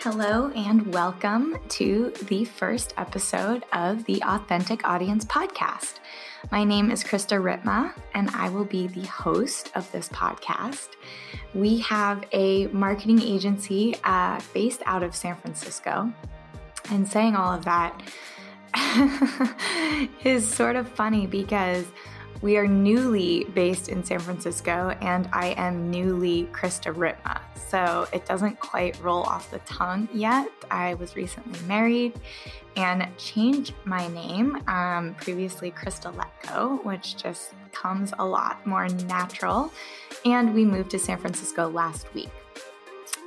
Hello and welcome to the first episode of the Authentic Audience podcast. My name is Krista Ripma and I will be the host of this podcast. We have a marketing agency based out of San Francisco, and saying all of that is sort of funny because we are newly based in San Francisco and I am newly Krista Ripma. So it doesn't quite roll off the tongue yet. I was recently married and changed my name, previously Krista Letko, which just comes a lot more natural. And we moved to San Francisco last week.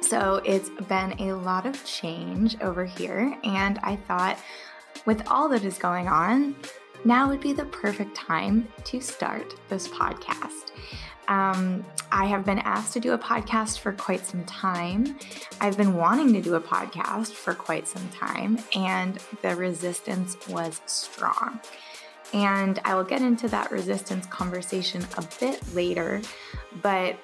So it's been a lot of change over here. And I thought with all that is going on, now would be the perfect time to start this podcast. I have been asked to do a podcast for quite some time. I've been wanting to do a podcast for quite some time, and the resistance was strong. And I will get into that resistance conversation a bit later, but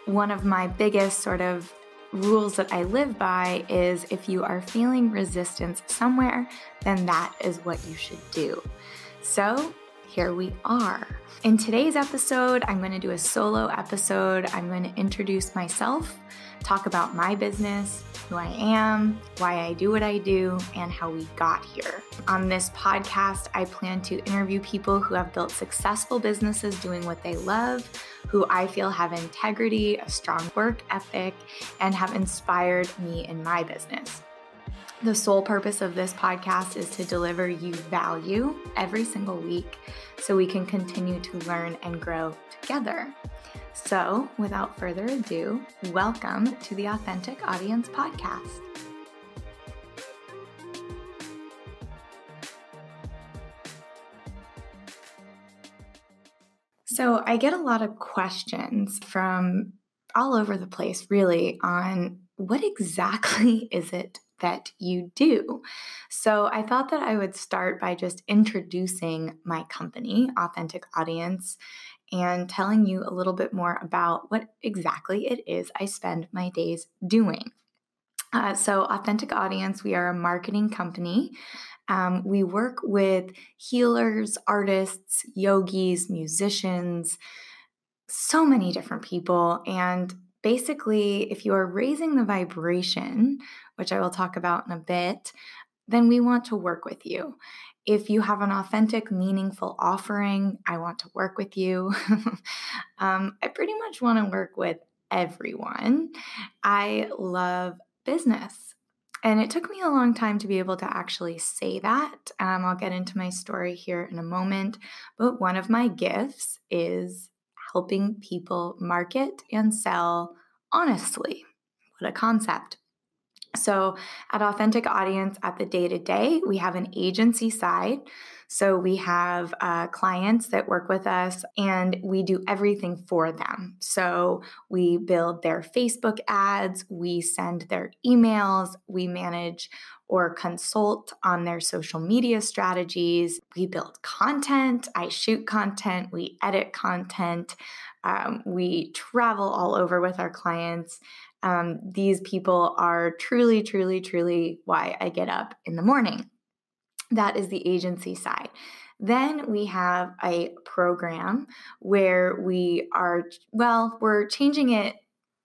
one of my biggest sort of rules that I live by is if you are feeling resistance somewhere, then that is what you should do. So here we are. In today's episode, I'm going to do a solo episode. I'm going to introduce myself, talk about my business, who I am, why I do what I do, and how we got here. On this podcast, I plan to interview people who have built successful businesses doing what they love, who I feel have integrity, a strong work ethic, and have inspired me in my business. The sole purpose of this podcast is to deliver you value every single week so we can continue to learn and grow together. So, without further ado, welcome to the Authentic Audience podcast. So, I get a lot of questions from all over the place, really, on what exactly is it that you do. So I thought that I would start by just introducing my company, Authentic Audience, and telling you a little bit more about what exactly it is I spend my days doing. So Authentic Audience, we are a marketing company. We work with healers, artists, yogis, musicians, so many different people. And basically, if you are raising the vibration, which I will talk about in a bit, then we want to work with you. If you have an authentic, meaningful offering, I want to work with you. I pretty much want to work with everyone. I love business. And it took me a long time to be able to actually say that. I'll get into my story here in a moment. But one of my gifts is helping people market and sell honestly. What a concept. So at Authentic Audience, at the day-to-day, we have an agency side. So we have clients that work with us and we do everything for them. So we build their Facebook ads, we send their emails, we manage or consult on their social media strategies. We build content, I shoot content, we edit content, we travel all over with our clients. These people are truly, truly, truly why I get up in the morning. That is the agency side. Then we have a program where we are, we're changing it,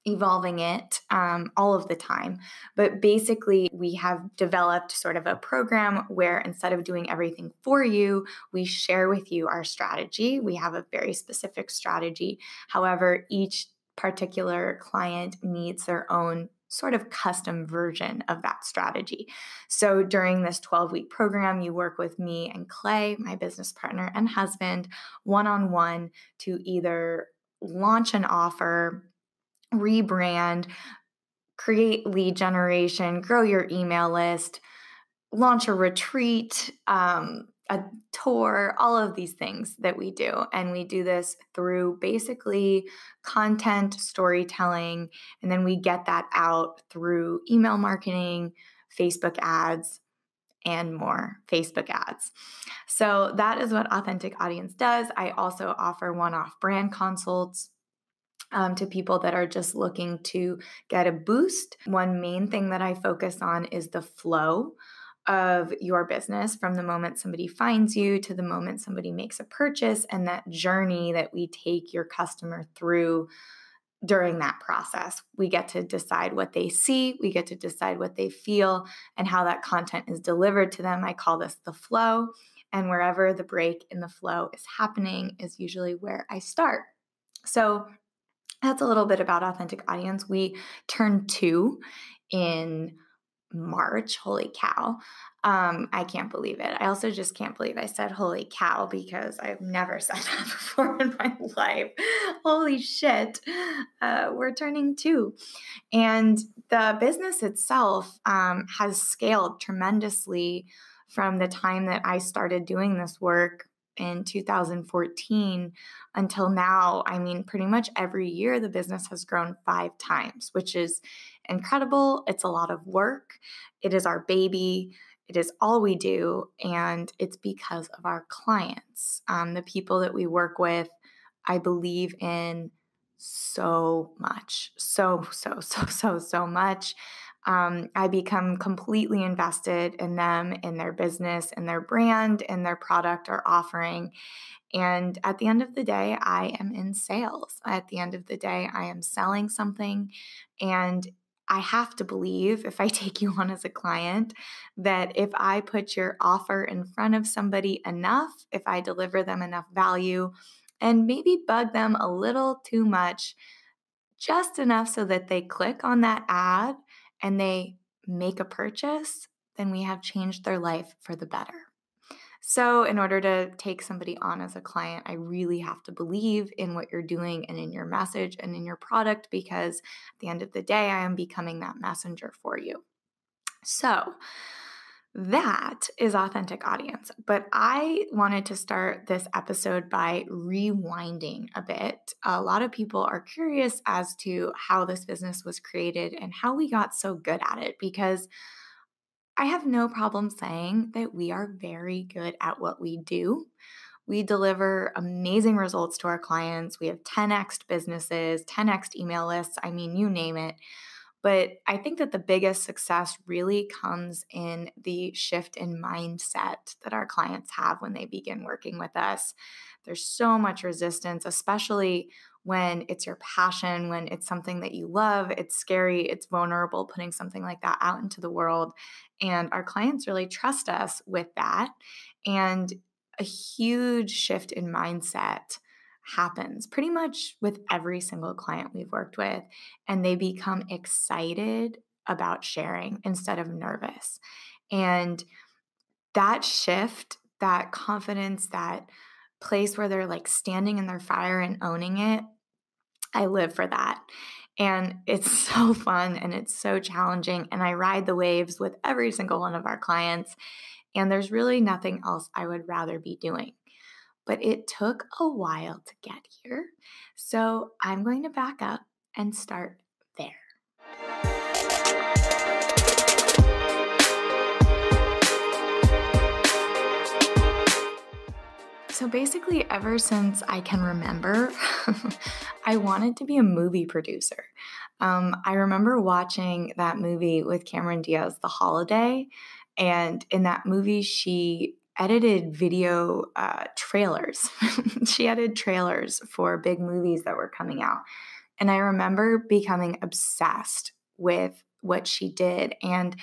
evolving it all of the time. But basically, we have developed sort of a program where instead of doing everything for you, we share with you our strategy. We have a very specific strategy. However, each particular client needs their own sort of custom version of that strategy. So during this 12-week program, you work with me and Clay, my business partner and husband, one-on-one to either launch an offer, rebrand, create lead generation, grow your email list, launch a retreat, a tour, all of these things that we do. And we do this through basically content, storytelling, and then we get that out through email marketing, Facebook ads, and more Facebook ads. So that is what Authentic Audience does. I also offer one-off brand consults. to people that are just looking to get a boost. One main thing that I focus on is the flow of your business from the moment somebody finds you to the moment somebody makes a purchase, and that journey that we take your customer through during that process. We get to decide what they see, we get to decide what they feel, and how that content is delivered to them. I call this the flow. And wherever the break in the flow is happening is usually where I start. So that's a little bit about Authentic Audience. We turned 2 in March. Holy cow. I can't believe it. I also just can't believe I said holy cow because I've never said that before in my life. Holy shit. We're turning 2. And the business itself has scaled tremendously from the time that I started doing this work in 2014 until now. I mean, pretty much every year the business has grown 5 times, which is incredible. It's a lot of work. It is our baby. It is all we do. And it's because of our clients, the people that we work with. I believe in so much, so much. I become completely invested in them, in their business, in their brand, in their product or offering. And at the end of the day, I am in sales. At the end of the day, I am selling something. And I have to believe, if I take you on as a client, that if I put your offer in front of somebody enough, if I deliver them enough value, and maybe bug them a little too much, just enough so that they click on that ad and they make a purchase, then we have changed their life for the better. So, in order to take somebody on as a client, I really have to believe in what you're doing and in your message and in your product, because at the end of the day, I am becoming that messenger for you. So, that is Authentic Audience. But I wanted to start this episode by rewinding a bit. A lot of people are curious as to how this business was created and how we got so good at it, because I have no problem saying that we are very good at what we do. We deliver amazing results to our clients. We have 10x businesses, 10x email lists. I mean, you name it. But I think that the biggest success really comes in the shift in mindset that our clients have when they begin working with us. There's so much resistance, especially when it's your passion, when it's something that you love. It's scary, it's vulnerable putting something like that out into the world. And our clients really trust us with that. And a huge shift in mindset happens pretty much with every single client we've worked with, and they become excited about sharing instead of nervous. And that shift, that confidence, that place where they're like standing in their fire and owning it, I live for that. And it's so fun and it's so challenging. And I ride the waves with every single one of our clients. And there's really nothing else I would rather be doing. But it took a while to get here. So I'm going to back up and start there. So basically, ever since I can remember, I wanted to be a movie producer. I remember watching that movie with Cameron Diaz, The Holiday, and in that movie, she edited video trailers. She edited trailers for big movies that were coming out. And I remember becoming obsessed with what she did. And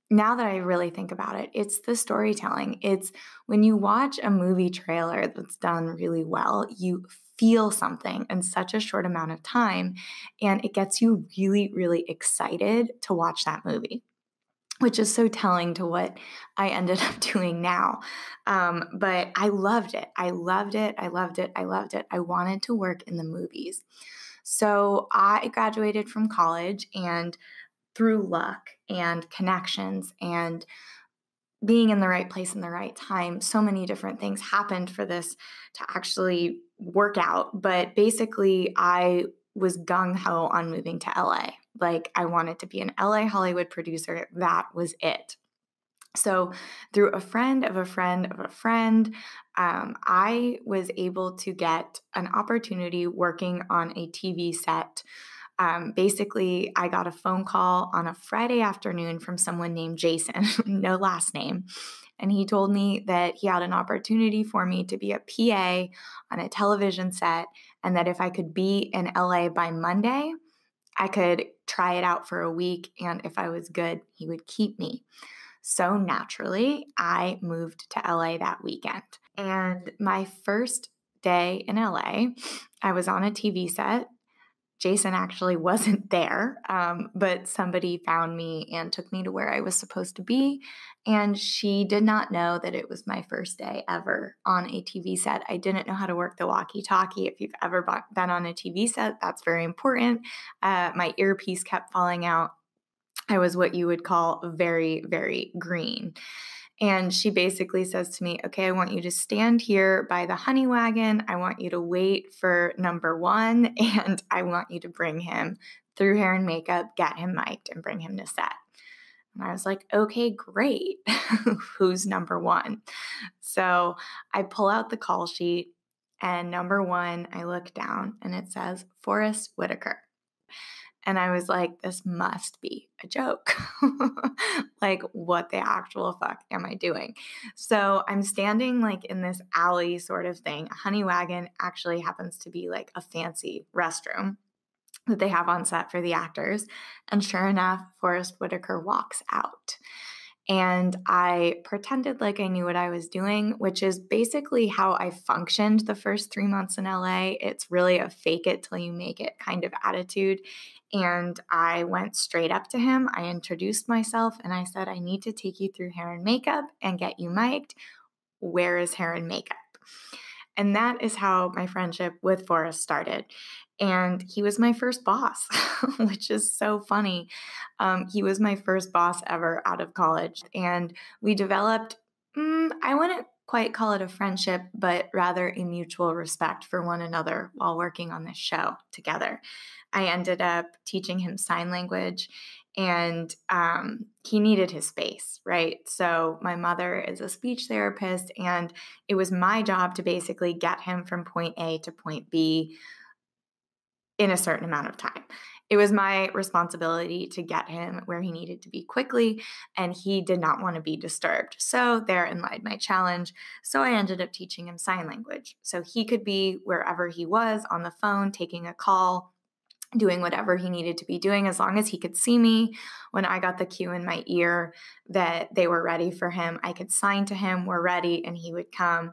now that I really think about it, it's the storytelling. It's when you watch a movie trailer that's done really well, you feel something in such a short amount of time, and it gets you really, really excited to watch that movie, which is so telling to what I ended up doing now. But I loved it. I loved it. I loved it. I loved it. I wanted to work in the movies. So I graduated from college, and through luck and connections and being in the right place in the right time, so many different things happened for this to actually work out. But basically, I was gung-ho on moving to LA. Like, I wanted to be an LA Hollywood producer. That was it. So, through a friend of a friend of a friend, I was able to get an opportunity working on a TV set. Basically, I got a phone call on a Friday afternoon from someone named Jason, no last name. And he told me that he had an opportunity for me to be a PA on a television set, and that if I could be in LA by Monday, I could try it out for a week. And if I was good, he would keep me. So naturally, I moved to LA that weekend. And my first day in LA, I was on a TV set. Jason actually wasn't there, but somebody found me and took me to where I was supposed to be. And she did not know that it was my first day ever on a TV set. I didn't know how to work the walkie-talkie. If you've ever been on a TV set, that's very important. My earpiece kept falling out. I was what you would call very, very green. And she basically says to me, okay, I want you to stand here by the honey wagon. I want you to wait for number one, and I want you to bring him through hair and makeup, get him mic'd, and bring him to set. And I was like, okay, great. Who's number one? So I pull out the call sheet, and number one, I look down and it says Forrest Whitaker. And I was like, this must be a joke. Like, what the actual fuck am I doing? So I'm standing like in this alley sort of thing. A honey wagon actually happens to be like a fancy restroom that they have on set for the actors. And sure enough, Forrest Whitaker walks out. And I pretended like I knew what I was doing, which is basically how I functioned the first 3 months in LA. It's really a fake it till you make it kind of attitude. And I went straight up to him. I introduced myself and I said, I need to take you through hair and makeup and get you mic'd. Where is hair and makeup? And that is how my friendship with Forrest started. And he was my first boss, which is so funny. He was my first boss ever out of college. And we developed, I wouldn't quite call it a friendship, but rather a mutual respect for one another while working on this show together. I ended up teaching him sign language, and he needed his space, right? So my mother is a speech therapist, and it was my job to basically get him from point A to point B in a certain amount of time. It was my responsibility to get him where he needed to be quickly, and he did not want to be disturbed. So therein lied my challenge. So I ended up teaching him sign language. So he could be wherever he was on the phone, taking a call, doing whatever he needed to be doing, as long as he could see me. When I got the cue in my ear that they were ready for him, I could sign to him, we're ready, and he would come.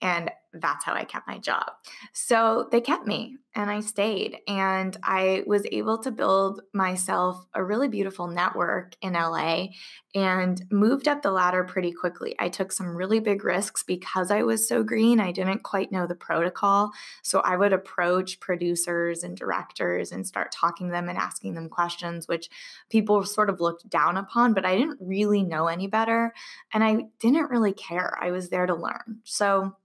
And that's how I kept my job. So they kept me and I stayed, and I was able to build myself a really beautiful network in LA and moved up the ladder pretty quickly. I took some really big risks because I was so green. I didn't quite know the protocol. So I would approach producers and directors and start talking to them and asking them questions, which people sort of looked down upon, but I didn't really know any better. And I didn't really care. I was there to learn. So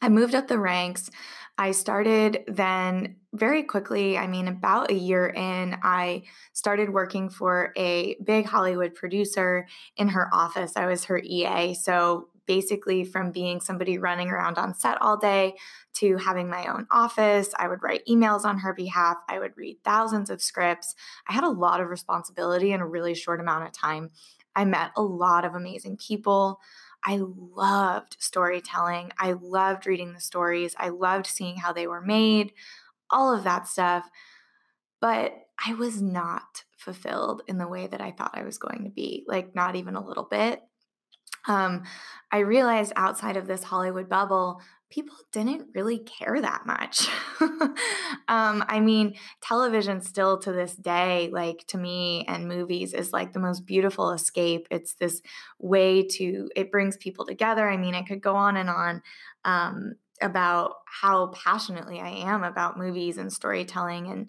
I moved up the ranks. I started then very quickly. I mean, about a year in, I started working for a big Hollywood producer in her office. I was her EA. So basically, from being somebody running around on set all day to having my own office, I would write emails on her behalf. I would read thousands of scripts. I had a lot of responsibility in a really short amount of time. I met a lot of amazing people. I loved storytelling. I loved reading the stories. I loved seeing how they were made, all of that stuff. But I was not fulfilled in the way that I thought I was going to be, like not even a little bit. I realized outside of this Hollywood bubble, people didn't really care that much. I mean, television still to this day, like to me, and movies is like the most beautiful escape. It's this way it brings people together. I mean, I could go on and on about how passionately I am about movies and storytelling and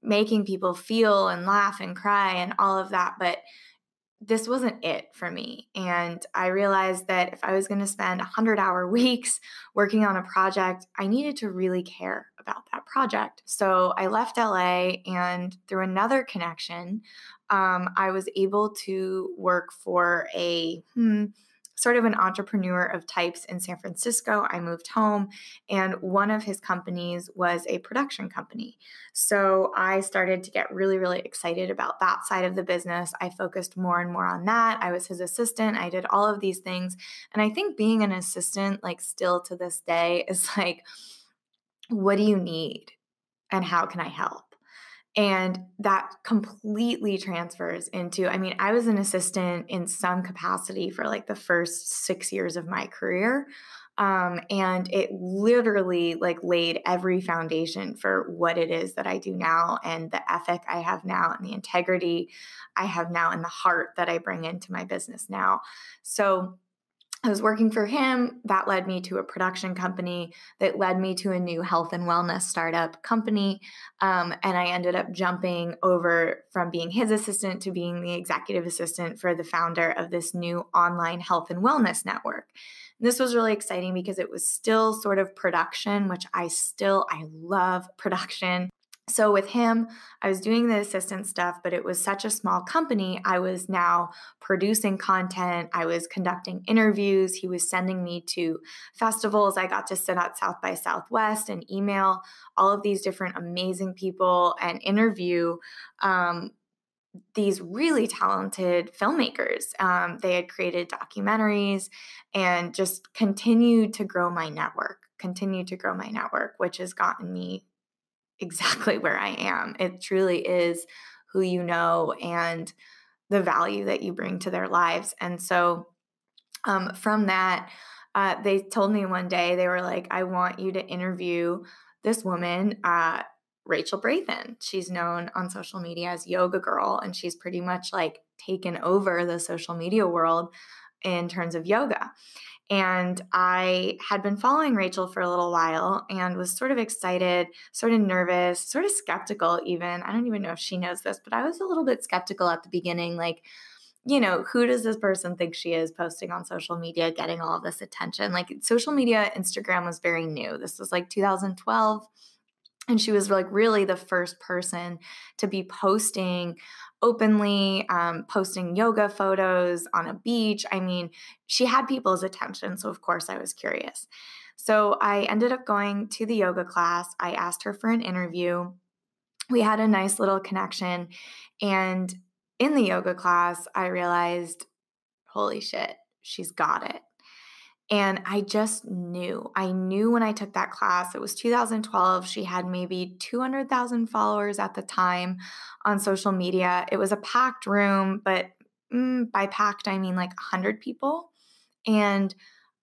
making people feel and laugh and cry and all of that. But this wasn't it for me. And I realized that if I was going to spend 100-hour weeks working on a project, I needed to really care about that project. So I left LA, and through another connection, I was able to work for a sort of an entrepreneur of types in San Francisco. I moved home, and one of his companies was a production company. So I started to get really, really excited about that side of the business. I focused more and more on that. I was his assistant. I did all of these things. And I think being an assistant, like still to this day, is like, what do you need? And how can I help? And that completely transfers into, I mean, I was an assistant in some capacity for like the first 6 years of my career. And it literally like laid every foundation for what it is that I do now, and the ethic I have now, and the integrity I have now, and the heart that I bring into my business now. So I was working for him. That led me to a production company that led me to a new health and wellness startup company. And I ended up jumping over from being his assistant to being the executive assistant for the founder of this new online health and wellness network. And this was really exciting because it was still sort of production, which I love production. So with him, I was doing the assistant stuff, but it was such a small company. I was now producing content. I was conducting interviews. He was sending me to festivals. I got to sit at South by Southwest and email all of these different amazing people and interview these really talented filmmakers. They had created documentaries and just continued to grow my network, which has gotten me exactly where I am. It truly is who you know and the value that you bring to their lives. And so from that, they told me one day, they were like, I want you to interview this woman, Rachel Brathen. She's known on social media as Yoga Girl, and she's pretty much like taken over the social media world in terms of yoga. And I had been following Rachel for a little while and was sort of excited, sort of nervous, sort of skeptical even. I don't even know if she knows this, but I was a little bit skeptical at the beginning. Like, who does this person think she is, posting on social media, getting all of this attention? Like, social media, Instagram was very new. This was like 2012. And she was like really the first person to be posting openly, posting yoga photos on a beach. I mean, she had people's attention. So of course I was curious. So I ended up going to the yoga class. I asked her for an interview. We had a nice little connection. And in the yoga class, I realized, holy shit, she's got it. And I just knew. I knew when I took that class. It was 2012. She had maybe 200,000 followers at the time on social media. It was a packed room, but by packed, I mean like 100 people. And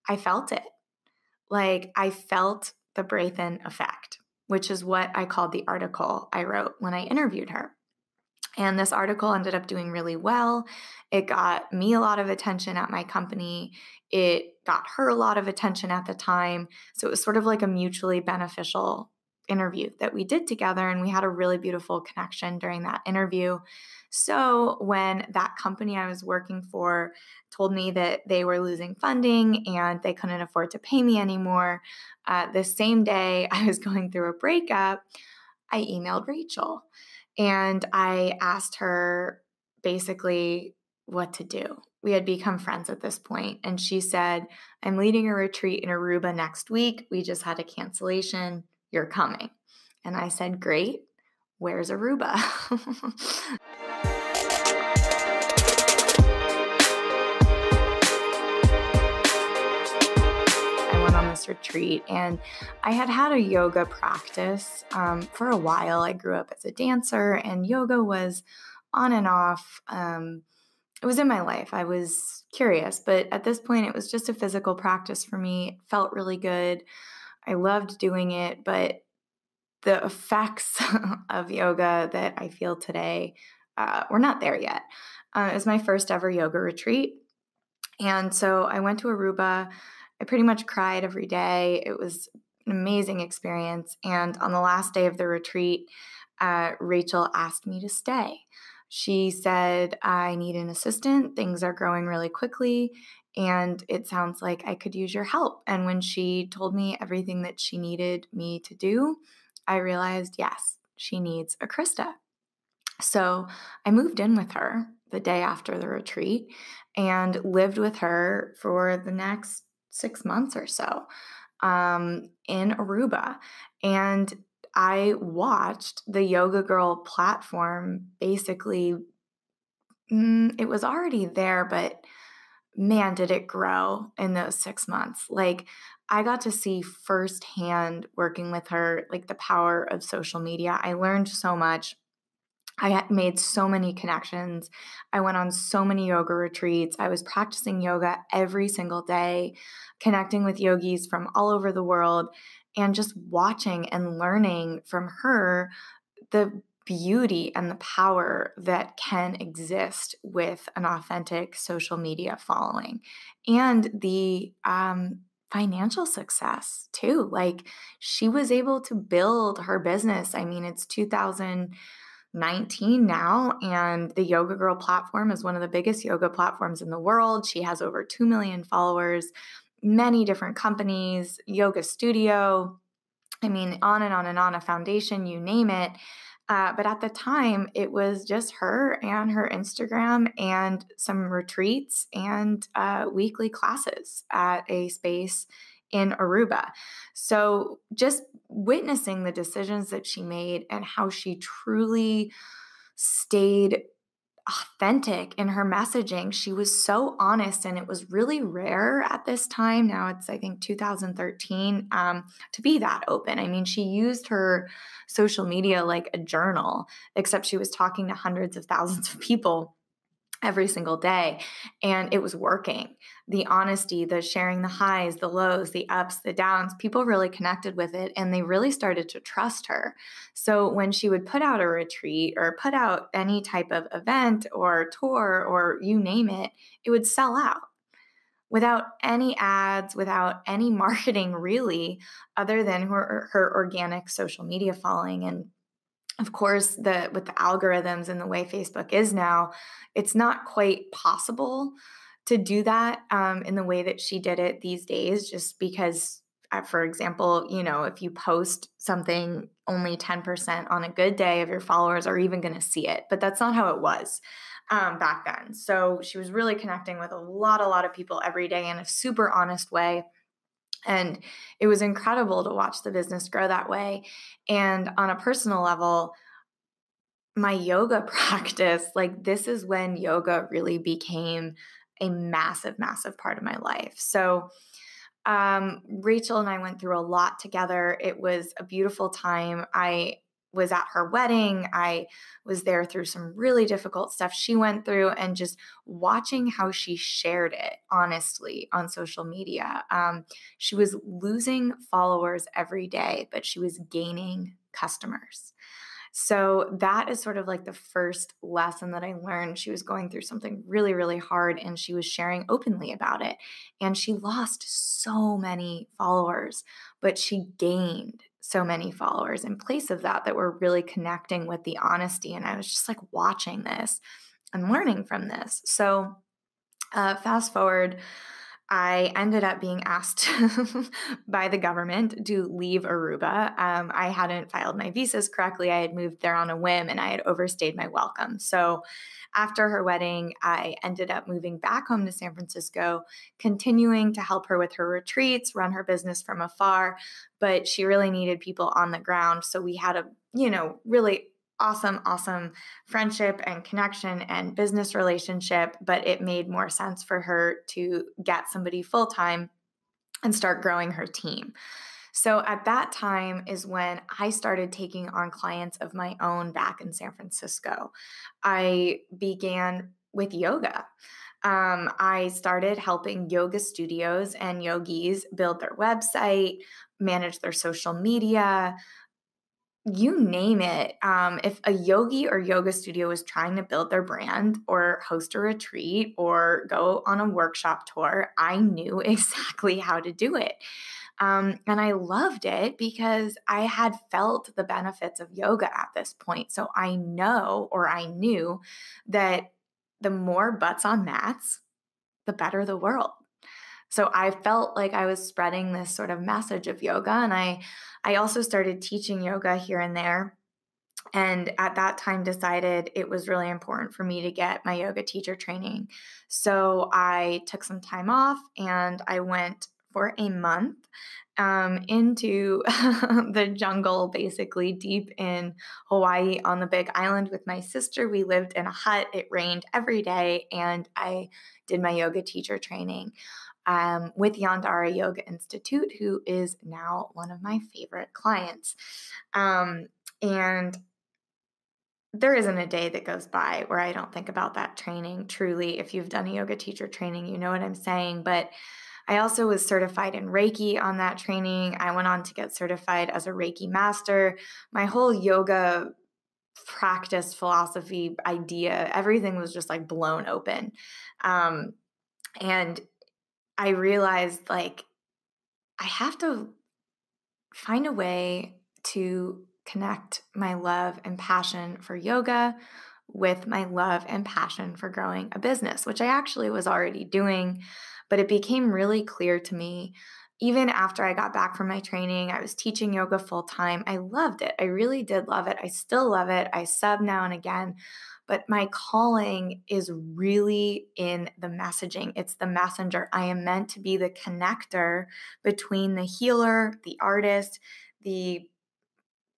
I felt it. Like, I felt the Brathen effect, which is what I called the article I wrote when I interviewed her. And this article ended up doing really well. It got me a lot of attention at my company. It got her a lot of attention at the time. So it was sort of like a mutually beneficial interview that we did together. And we had a really beautiful connection during that interview. So when that company I was working for told me that they were losing funding and they couldn't afford to pay me anymore, the same day I was going through a breakup, I emailed Rachel. And I asked her basically what to do. We had become friends at this point. And she said, I'm leading a retreat in Aruba next week. We just had a cancellation. You're coming. And I said, great. Where's Aruba? On this retreat, and I had a yoga practice for a while. I grew up as a dancer, and yoga was on and off. It was in my life. I was curious, but at this point it was just a physical practice for me. It felt really good. I loved doing it, but the effects of yoga that I feel today were not there yet. It was my first ever yoga retreat, and so I went to Aruba. I pretty much cried every day. It was an amazing experience. And on the last day of the retreat, Rachel asked me to stay. She said, I need an assistant. Things are growing really quickly, and it sounds like I could use your help. And when she told me everything that she needed me to do, I realized, yes, she needs a Krista. So I moved in with her the day after the retreat and lived with her for the next 6 months or so in Aruba. And I watched the Yoga Girl platform basically, it was already there, but man, did it grow in those 6 months. Like, I got to see firsthand working with her, like the power of social media. I learned so much. I had made so many connections. I went on so many yoga retreats. I was practicing yoga every single day, connecting with yogis from all over the world, and just watching and learning from her the beauty and the power that can exist with an authentic social media following and the financial success too. Like, she was able to build her business. I mean, it's 2019 now, and the Yoga Girl platform is one of the biggest yoga platforms in the world. She has over 2 million followers, many different companies, yoga studio. I mean, on and on and on, a foundation, you name it. But at the time, it was just her and her Instagram and some retreats and weekly classes at a space in Aruba. So just witnessing the decisions that she made and how she truly stayed authentic in her messaging. She was so honest, and it was really rare at this time. Now it's, I think, 2013, to be that open. I mean, she used her social media like a journal, except she was talking to hundreds of thousands of people every single day, and it was working. The honesty, the sharing, the highs, the lows, the ups, the downs, people really connected with it, and they really started to trust her. So when she would put out a retreat or put out any type of event or tour or you name it, it would sell out without any ads, without any marketing really, other than her organic social media following. And of course, with the algorithms and the way Facebook is now, it's not quite possible to do that in the way that she did it these days, just because, for example, if you post something, only 10% on a good day of your followers are even going to see it. But that's not how it was back then. So she was really connecting with a lot of people every day in a super honest way. And it was incredible to watch the business grow that way. And on a personal level, my yoga practice, like, this is when yoga really became a massive part of my life. So, Rachel and I went through a lot together. It was a beautiful time. I was at her wedding. I was there through some really difficult stuff she went through, and just watching how she shared it honestly on social media. She was losing followers every day, but she was gaining customers. So that is sort of like the first lesson that I learned. She was going through something really hard, and she was sharing openly about it. And she lost so many followers, but she gained so many followers in place of that were really connecting with the honesty. And I was just like watching this and learning from this. So fast forward, I ended up being asked by the government to leave Aruba. I hadn't filed my visas correctly. I had moved there on a whim, and I had overstayed my welcome. So after her wedding, I ended up moving back home to San Francisco, continuing to help her with her retreats, run her business from afar. But she really needed people on the ground. So we had a, really awesome friendship and connection and business relationship, but it made more sense for her to get somebody full time and start growing her team. So at that time is when I started taking on clients of my own back in San Francisco. I began with yoga. I started helping yoga studios and yogis build their website, manage their social media, you name it. If a yogi or yoga studio was trying to build their brand or host a retreat or go on a workshop tour, I knew exactly how to do it. And I loved it because I had felt the benefits of yoga at this point. So I knew that the more butts on mats, the better the world. So I felt like I was spreading this sort of message of yoga. And I also started teaching yoga here and there. And at that time decided it was really important for me to get my yoga teacher training. So I took some time off and I went for a month into the jungle, basically deep in Hawaii on the Big Island with my sister. We lived in a hut. It rained every day, and I did my yoga teacher training with Yandara Yoga Institute, who is now one of my favorite clients. And there isn't a day that goes by where I don't think about that training. Truly, if you've done a yoga teacher training, you know what I'm saying. But I also was certified in Reiki on that training. I went on to get certified as a Reiki master. My whole yoga practice, philosophy, idea, everything was just like blown open. And I realized like I have to find a way to connect my love and passion for yoga with my love and passion for growing a business, which I actually was already doing. But it became really clear to me, even after I got back from my training, I was teaching yoga full time. I loved it. I really did love it. I still love it. I sub now and again. But my calling is really in the messaging. It's the messenger. I am meant to be the connector between the healer, the artist, the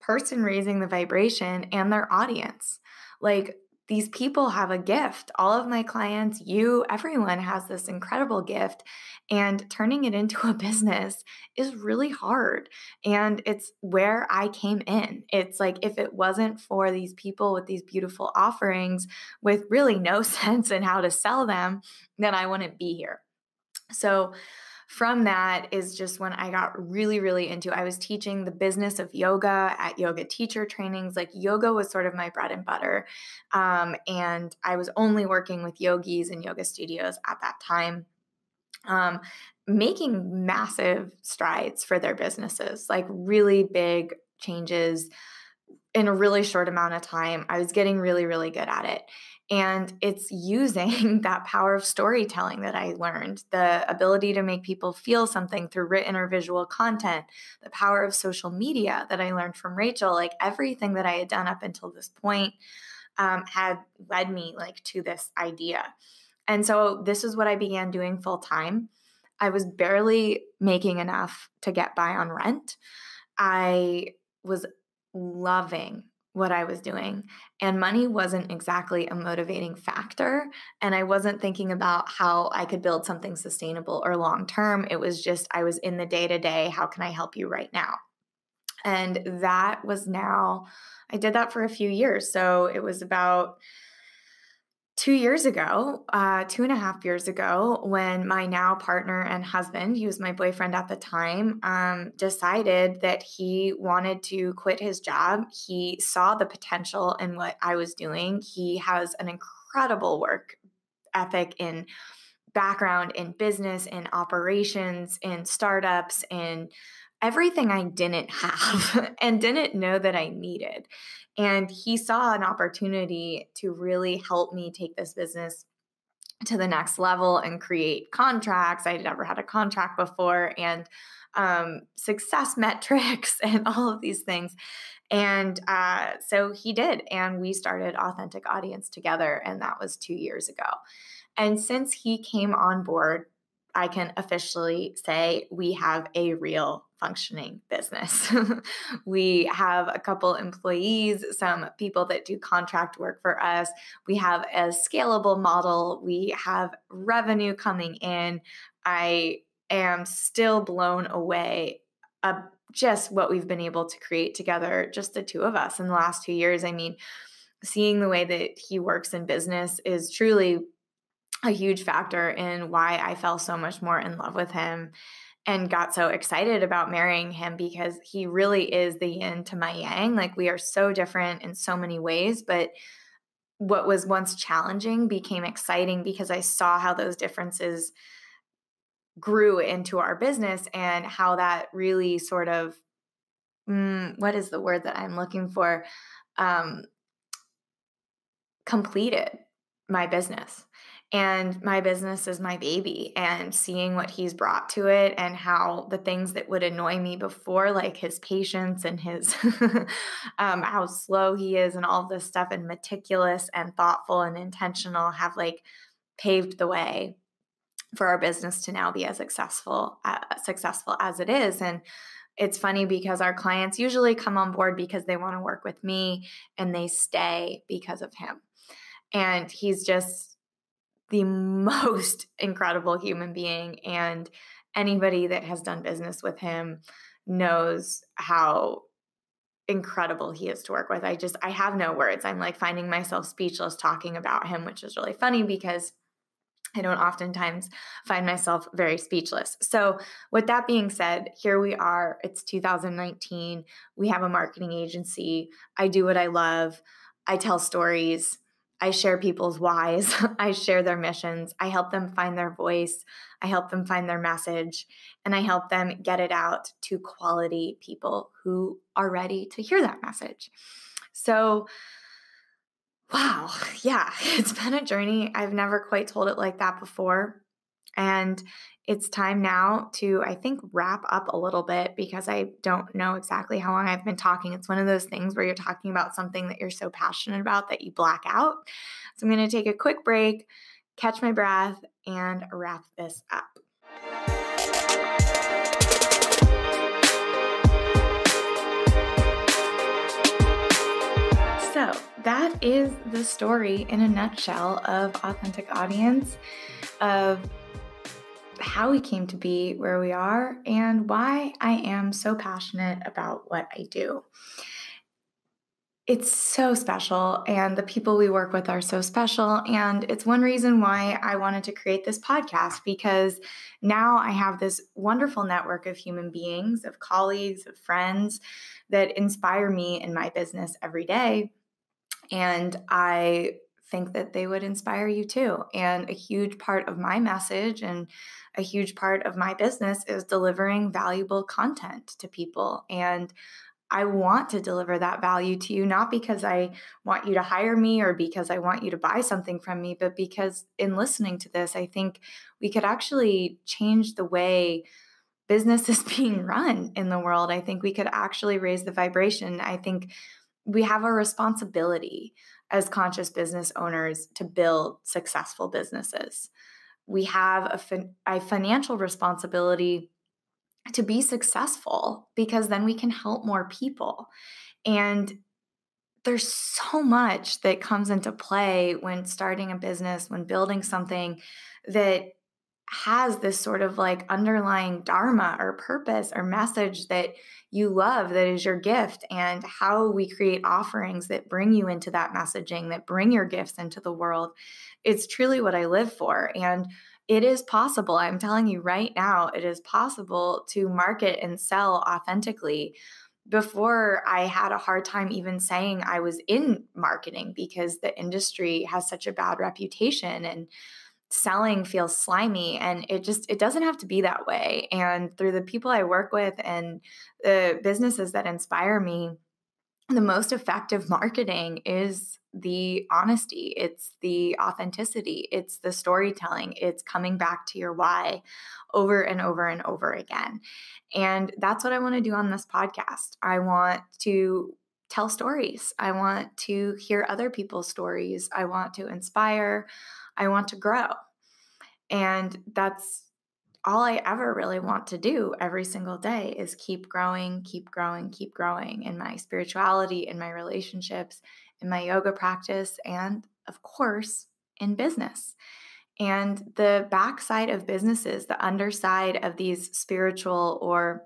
person raising the vibration, and their audience. Like, these people have a gift. All of my clients, you, everyone has this incredible gift, and turning it into a business is really hard. And it's where I came in. It's like, if it wasn't for these people with these beautiful offerings with really no sense in how to sell them, then I wouldn't be here. So from that is just when I got really, really into, I was teaching the business of yoga at yoga teacher trainings. Like, yoga was sort of my bread and butter. And I was only working with yogis and yoga studios at that time, making massive strides for their businesses, like really big changes in a really short amount of time. I was getting really, really good at it. And it's using that power of storytelling that I learned, the ability to make people feel something through written or visual content, the power of social media that I learned from Rachel. Like, everything that I had done up until this point had led me like to this idea. And so this is what I began doing full time. I was barely making enough to get by on rent. I was loving what I was doing, and money wasn't exactly a motivating factor. And I wasn't thinking about how I could build something sustainable or long term. It was just, I was in the day to day. How can I help you right now? And that was now, I did that for a few years. So it was about 2 years ago, 2.5 years ago, when my now partner and husband, he was my boyfriend at the time, decided that he wanted to quit his job. He saw the potential in what I was doing. He has an incredible work ethic in background in business, in operations, in startups, in everything I didn't have and didn't know that I needed. And he saw an opportunity to really help me take this business to the next level and create contracts. I'd never had a contract before, and success metrics and all of these things. And so he did. And we started Authentic Audience together. And that was 2 years ago. And since he came on board, I can officially say we have a real functioning business. We have a couple employees, some people that do contract work for us. We have a scalable model. We have revenue coming in. I am still blown away just what we've been able to create together, just the two of us in the last 2 years. I mean, seeing the way that he works in business is truly a huge factor in why I fell so much more in love with him and got so excited about marrying him, because he really is the yin to my yang. Like, we are so different in so many ways, but what was once challenging became exciting because I saw how those differences grew into our business and how that really sort of, what is the word that I'm looking for? Completed my business. And my business is my baby, and seeing what he's brought to it and how the things that would annoy me before, like his patience and his how slow he is and all this stuff and meticulous and thoughtful and intentional, have like paved the way for our business to now be as successful as it is. And it's funny because our clients usually come on board because they want to work with me, and they stay because of him. And he's just the most incredible human being. And anybody that has done business with him knows how incredible he is to work with. I have no words. I'm like finding myself speechless talking about him, which is really funny because I don't oftentimes find myself very speechless. So, with that being said, here we are. It's 2019. We have a marketing agency. I do what I love. I tell stories. I share people's whys. I share their missions. I help them find their voice. I help them find their message. And I help them get it out to quality people who are ready to hear that message. So, wow. Yeah, it's been a journey. I've never quite told it like that before. And it's time now to, I think, wrap up a little bit because I don't know exactly how long I've been talking. It's one of those things where you're talking about something that you're so passionate about that you black out. So I'm going to take a quick break, catch my breath, and wrap this up. So that is the story in a nutshell of Authentic Audience, of how we came to be where we are and why I am so passionate about what I do. It's so special, and the people we work with are so special. And it's one reason why I wanted to create this podcast, because now I have this wonderful network of human beings, of colleagues, of friends that inspire me in my business every day. And I think that they would inspire you too. And a huge part of my message and a huge part of my business is delivering valuable content to people. And I want to deliver that value to you, not because I want you to hire me or because I want you to buy something from me, but because in listening to this, I think we could actually change the way business is being run in the world. I think we could actually raise the vibration. I think we have a responsibility as conscious business owners to build successful businesses. We have a financial responsibility to be successful, because then we can help more people. And there's so much that comes into play when starting a business, when building something that has this sort of like underlying dharma or purpose or message that you love, that is your gift, and how we create offerings that bring you into that messaging, that bring your gifts into the world. It's truly what I live for. And it is possible. I'm telling you right now, it is possible to market and sell authentically. Before, I had a hard time even saying I was in marketing because the industry has such a bad reputation and selling feels slimy, and it doesn't have to be that way. And through the people I work with and the businesses that inspire me, the most effective marketing is the honesty, it's the authenticity, it's the storytelling, it's coming back to your why over and over and over again. And that's what I want to do on this podcast. I want to tell stories. I want to hear other people's stories. I want to inspire. I want to grow. And that's all I ever really want to do every single day, is keep growing, keep growing, keep growing in my spirituality, in my relationships, in my yoga practice, and of course, in business. And the backside of businesses, the underside of these spiritual or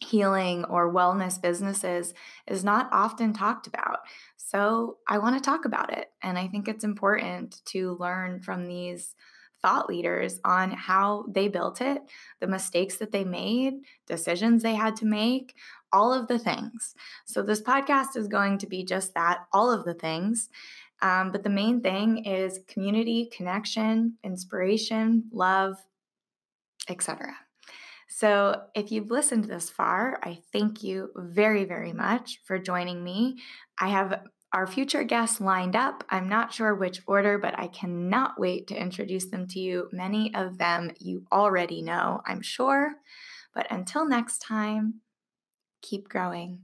healing or wellness businesses, is not often talked about. So I want to talk about it. And I think it's important to learn from these thought leaders on how they built it, the mistakes that they made, decisions they had to make, all of the things. So this podcast is going to be just that, all of the things. But the main thing is community, connection, inspiration, love, etc. So if you've listened this far, I thank you very, very much for joining me. I have our future guests lined up. I'm not sure which order, but I cannot wait to introduce them to you. Many of them you already know, I'm sure. But until next time, keep growing.